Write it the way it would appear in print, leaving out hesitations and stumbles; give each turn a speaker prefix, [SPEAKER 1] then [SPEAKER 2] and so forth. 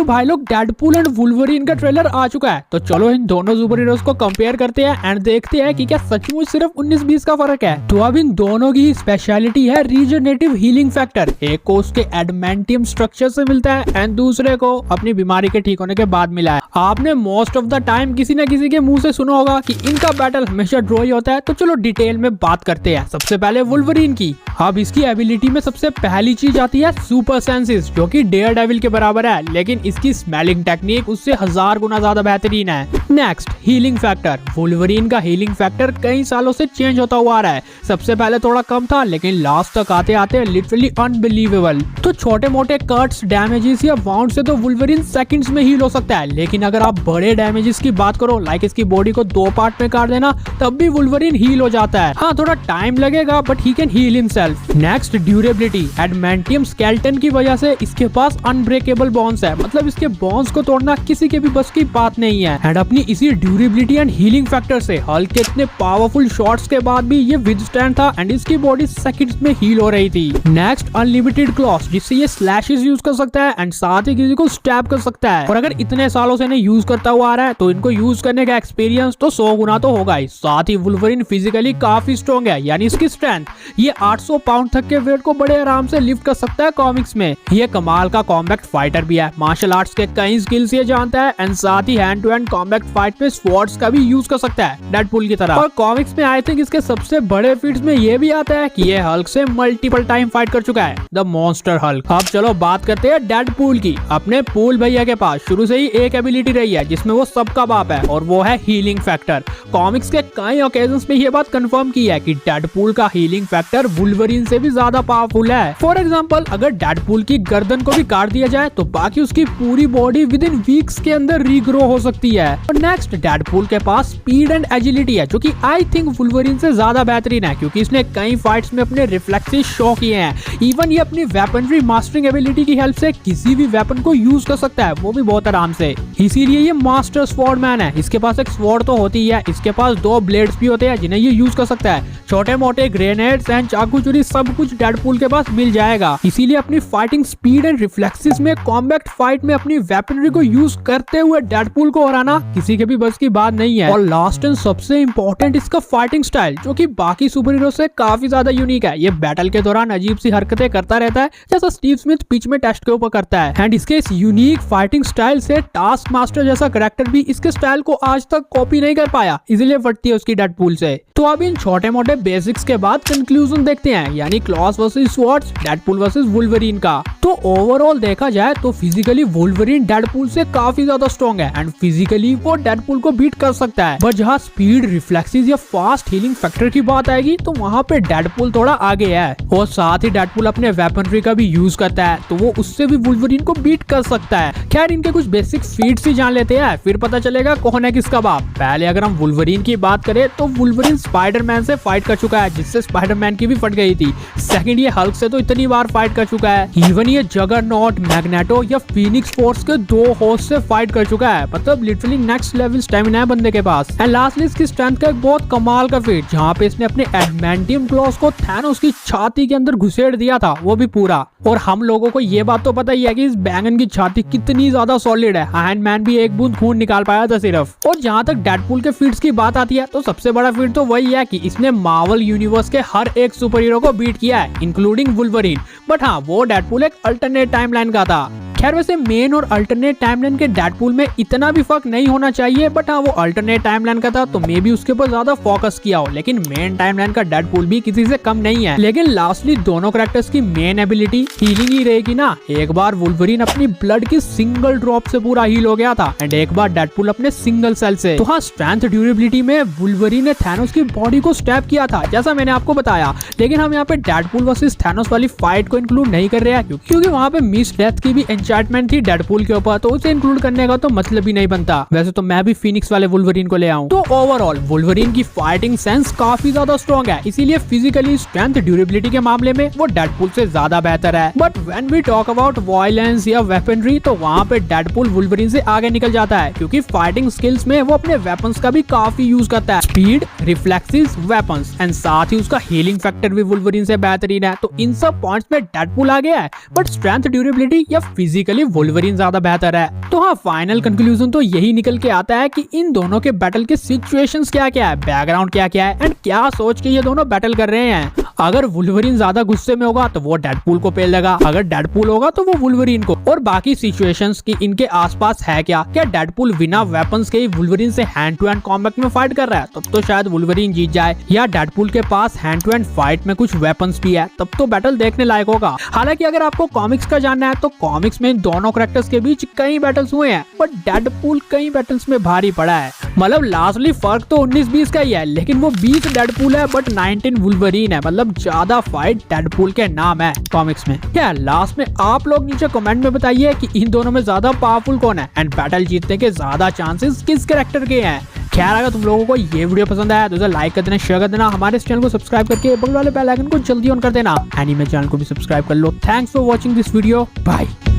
[SPEAKER 1] भाई लोग Deadpool and Wolverine का ट्रेलर आ चुका है, तो चलो इन दोनों सुपर हीरोज को कंपेयर करते हैं एंड देखते हैं कि क्या सचमुच सिर्फ 19-20 का फर्क है। तो अब इन दोनों की स्पेशलिटी है रीजनरेटिव हीलिंग फैक्टर। एक को उसके एडमेंटियम स्ट्रक्चर से मिलता है एंड दूसरे को अपनी बीमारी के ठीक होने के बाद मिला है। आपने मोस्ट ऑफ द टाइम किसी न किसी के मुंह से सुना होगा कि इनका बैटल हमेशा ड्रॉ ही होता है, तो चलो डिटेल में बात करते हैं। सबसे पहले वुल्वरीन की। अब इसकी एबिलिटी में सबसे पहली चीज आती है सुपर सेंसेस, जो कि डेयरडेविल के बराबर है, लेकिन इसकी स्मेलिंग टेक्निक उससे 1000 गुना ज्यादा बेहतरीन है। Next healing factor. वुल्वरीन का हीलिंग फैक्टर कई सालों से चेंज होता हुआ आ रहा है। सबसे पहले थोड़ा कम था, लेकिन लास्ट तक आते आते लिटरली अनबिलीवेबल। तो छोटे मोटे कट्स, डैमेजेस या वाउंड से तो वुल्वरीन सेकंड्स में हील हो सकता है, लेकिन अगर आप बड़े डैमेजेस की बात करो, लाइक इसकी बॉडी को 2 पार्ट में काट देना, तब भी वुल्वरीन हील हो जाता है। हाँ, थोड़ा टाइम लगेगा but he can heal himself. Next durability. Adamantium skeleton की वजह से इसके पास अनब्रेकेबल बोन्स है, मतलब इसके बोन्स को तोड़ना किसी के भी बस की बात नहीं है। एंड अपनी इसी ड्यूरेबिलिटी एंड हीलिंग फैक्टर से हल्क के इतने पावरफुल शॉट्स के बाद भी ये विथस्टैंड था एंड इसकी बॉडी सेकंड्स में हील हो रही थी। नेक्स्ट अनलिमिटेड क्लॉस, जिससे ये स्लैशेस यूज कर सकता है एंड साथ ही किसी को स्टैब कर सकता है। और अगर इतने सालों से इन्हें यूज करता हुआ आ रहा है, तो इनको यूज करने का एक्सपीरियंस तो 100 गुना तो होगा ही। साथ ही वुल्वरीन फिजिकली काफी स्ट्रॉन्ग है, यानी इसकी स्ट्रेंथ, ये 800 पाउंड तक के वेट को बड़े आराम से लिफ्ट कर सकता है कॉमिक्स में। ये कमाल का कॉम्बैट फाइटर भी है, मार्शल आर्ट्स के कई स्किल्स ये जानता है एंड साथ ही hand to hand combat fight में स्वॉर्ड्स का भी यूज कर सकता है डेडपूल की तरह। और कॉमिक्स में आई थिंक इसके सबसे बड़े फीट्स में ये भी आता है कि ये हल्क से मल्टीपल टाइम फाइट कर चुका है, द मॉन्स्टर हल्क। अब चलो बात करते हैं डेडपूल की। अपने पूल भैया के पास शुरू से ही एक एबिलिटी रही है जिसमें वो सबका बाप है, और वो है हीलिंग फैक्टर। कॉमिक्स के कई ओकेजन्स में ये बात कंफर्म की है कि डेडपूल का हीलिंग फैक्टर वुल्वरीन से भी ज्यादा पावरफुल है। फॉर एग्जांपल, अगर डेडपूल की गर्दन को भी काट दिया जाए तो बाकी उसकी पूरी बॉडी विद इन वीक्स के अंदर रीग्रो हो सकती है। और नेक्स्ट, डेडपूल के पास स्पीड एंड एजिलिटी है, जो कि आई थिंक वुल्वरीन से ज्यादा बेहतरीन है, क्योंकि इसने कई फाइट्स में अपने रिफ्लेक्सेस शो किए हैं। इवन ये अपनी वेपनरी मास्टरिंग एबिलिटी की हेल्प से किसी भी वेपन को यूज कर सकता है, वो भी बहुत आराम से। इसीलिए ये मास्टर स्वॉर्ड मैन है। इसके पास एक स्वॉर्ड तो होती है, इसके पास 2 ब्लेड्स भी होते हैं जिन्हें ये यूज कर सकता है। छोटे मोटे ग्रेनेड्स एंड चाकू चुरी सब कुछ डेडपूल के पास मिल जाएगा। इसीलिए अपनी फाइटिंग स्पीड एंड रिफ्लेक्सेस में कॉम्बैट फाइट में अपनी वेपनरी को यूज करते हुए डेडपूल को हराना किसी के भी बस की बात नहीं है। और लास्ट एंड सबसे इम्पोर्टेंट, इसका फाइटिंग स्टाइल, जो कि बाकी सुपर हीरो से काफी ज्यादा यूनिक है। ये बैटल के दौरान अजीब सी हरकतें करता रहता है, जैसा स्टीव स्मिथ पिच में टेस्ट के ऊपर करता है। एंड इसके इस यूनिक फाइटिंग स्टाइल से टास्क मास्टर जैसा कैरेक्टर भी इसके स्टाइल को आज तक कॉपी नहीं कर पाया, इसीलिए फटती है उसकी डेडपूल से। तो अब इन छोटे मोटे बेसिक्स के बाद कंक्लूजन देखते हैं, यानी claws versus swords, Deadpool versus Wolverine का। तो ओवरऑल देखा जाए तो फिजिकली वुल्वरीन डेडपूल से काफी ज्यादा स्ट्रॉन्ग है एंड फिजिकली वो डेडपूल को बीट कर सकता है। बट जहाँ स्पीड, रिफ्लेक्सेस या फास्ट हीलिंग फैक्टर की बात आएगी, तो वहाँ पे डेडपूल थोड़ा आगे है। और साथ ही डेडपूल अपने वेपनरी का भी यूज करता है, तो वो उससे भी वुल्वरीन को बीट कर सकता है। खैर, इनके कुछ बेसिक फीट्स ही जान लेते हैं, फिर पता चलेगा कौन है किसका बाप। पहले अगर हम वुल्वरीन की बात करें, तो वुल्वरीन स्पाइडरमैन से फाइट कर चुका है, जिससे स्पाइडरमैन की भी फट गई थी। सेकंड, ये हल्क से तो इतनी बार फाइट कर चुका है। इवन ये जगरनॉट, मैग्नेटो या फीनिक्स फोर्स के 2 होस्ट से फाइट कर चुका है, मतलब लिटरली नेक्स्ट लेवल स्टैमिना है बंदे के पास। एंड लास्टली इसकी स्ट्रेंथ का एक बहुत कमाल का फीट, जहाँ पे इसने अपने एडमेंटियम क्लॉस को थैनोस की छाती के अंदर घुसेड़ दिया था, वो भी पूरा। और हम लोगों को ये बात तो पता ही है कि इस बैंगन की छाती कितनी ज्यादा सॉलिड है, आयरन मैन भी एक बूंद खून निकाल पाया था सिर्फ। और जहाँ तक डेडपूल के फीट्स की बात आती है, तो सबसे बड़ा फीट तो वही है कि इसने मार्वल यूनिवर्स के हर एक सुपर हीरो को बीट किया है, इंक्लूडिंग वुल्वरीन। बट हाँ, वो डेडपूल एक अल्टरनेट टाइमलाइन का था। खैर, वैसे मेन और अल्टरनेट टाइमलाइन के डेडपूल में इतना भी फर्क नहीं होना चाहिए, बट हाँ, वो अल्टरनेट टाइमलाइन का था तो मे बी उसके ऊपर ज्यादा फोकस किया हो, लेकिन मेन टाइमलाइन का डेडपूल भी किसी से कम नहीं है। लेकिन लास्टली दोनों कैरेक्टर्स की मेन एबिलिटी हीलिंग ही रहेगी ना। एक बार वुल्वरीन अपनी ब्लड की सिंगल ड्रॉप से पूरा हील हो गया था एंड एक बार डेडपूल अपने सिंगल सेल से। तो हाँ, स्ट्रेंथ ड्यूरेबिलिटी में वुल्वरीन ने थैनोस की बॉडी को स्टैब किया था, जैसा मैंने आपको बताया। लेकिन हम यहाँ पे डेडपूल वर्सेस थैनोस वाली फाइट को इंक्लूड नहीं कर रहे हैं, क्योंकि वहाँ पे मिस डेथ की भी एन्चांटमेंट थी डेडपूल के ऊपर, तो उसे इंक्लूड करने का तो मतलब ही नहीं बनता। वैसे तो मैं भी फीनिक्स वाले वुल्वरीन को ले आऊं। तो ओवरऑल वुल्वरीन की फाइटिंग सेंस काफी ज्यादा स्ट्रॉन्ग है, इसीलिए फिजिकली, स्ट्रेंथ, ड्यूरेबिलिटी के मामले में वो डेडपूल से ज्यादा बेहतर है। है। But when we talk about violence या वेपनरी तो वहाँ पे डेडपूल वुल्वरीन से आगे निकल जाता है, क्योंकि फाइटिंग स्किल्स में वो अपने वेपन्स का भी काफी यूज करता है। स्पीड, रिफ्लेक्सेस, वेपन्स एंड साथ ही उसका हीलिंग फैक्टर भी वुल्वरीन से बेहतरीन है। तो इन सब पॉइंट्स में डेडपूल आ गया है, बट स्ट्रेंथ, ड्यूरेबिलिटी या फिजिकली वुल्वरीन ज्यादा बेहतर है। तो हाँ, फाइनल कंक्लूजन तो यही निकल के आता है कि इन दोनों के बैटल के सिचुएशंस क्या क्या है, बैकग्राउंड क्या क्या है एंड क्या सोच के ये दोनों बैटल कर रहे हैं। अगर वुल्वरीन ज्यादा गुस्से में होगा तो वो डेडपूल को पेल देगा, अगर डेडपूल होगा तो वो वुल्वरीन को। और बाकी सिचुएशंस की इनके आसपास है क्या डेडपूल बिना वेपन्स के ही वुल्वरीन से हैंड टू हैंड कॉम्बैट में फाइट कर रहा है, तब तो शायद वुल्वरीन जीत जाए, या डेडपूल के पास हैंड टू हैंड फाइट में कुछ वेपन्स भी है, तब तो बैटल देखने लायक होगा। हालांकि अगर आपको कॉमिक्स का जानना है तो कॉमिक्स में इन दोनों कैरेक्टर्स के बीच कई बैटल्स हुए हैं, बट डेडपूल कई बैटल्स में भारी पड़ा है। मतलब लास्टली फर्क तो 19-20 का ही है, लेकिन वो 20 डेडपूल है बट 19 वुल्वरीन है। मतलब ज्यादा फाइट डेडपूल के नाम है कॉमिक्स में। क्या लास्ट में आप लोग नीचे कमेंट में बताइए कि इन दोनों में ज्यादा पावरफुल कौन है एंड बैटल जीतने के ज्यादा चांसेस किस कैरेक्टर के हैं। खैर, अगर तुम लोगों को ये वीडियो पसंद आया तो इसे लाइक कर देना, शेयर कर देना, हमारे इस चैनल को सब्सक्राइब करके बगल वाले बेल आइकन को जल्दी ऑन कर देना। एनीमे चैनल को भी सब्सक्राइब कर लो। Thanks for watching this video, bye.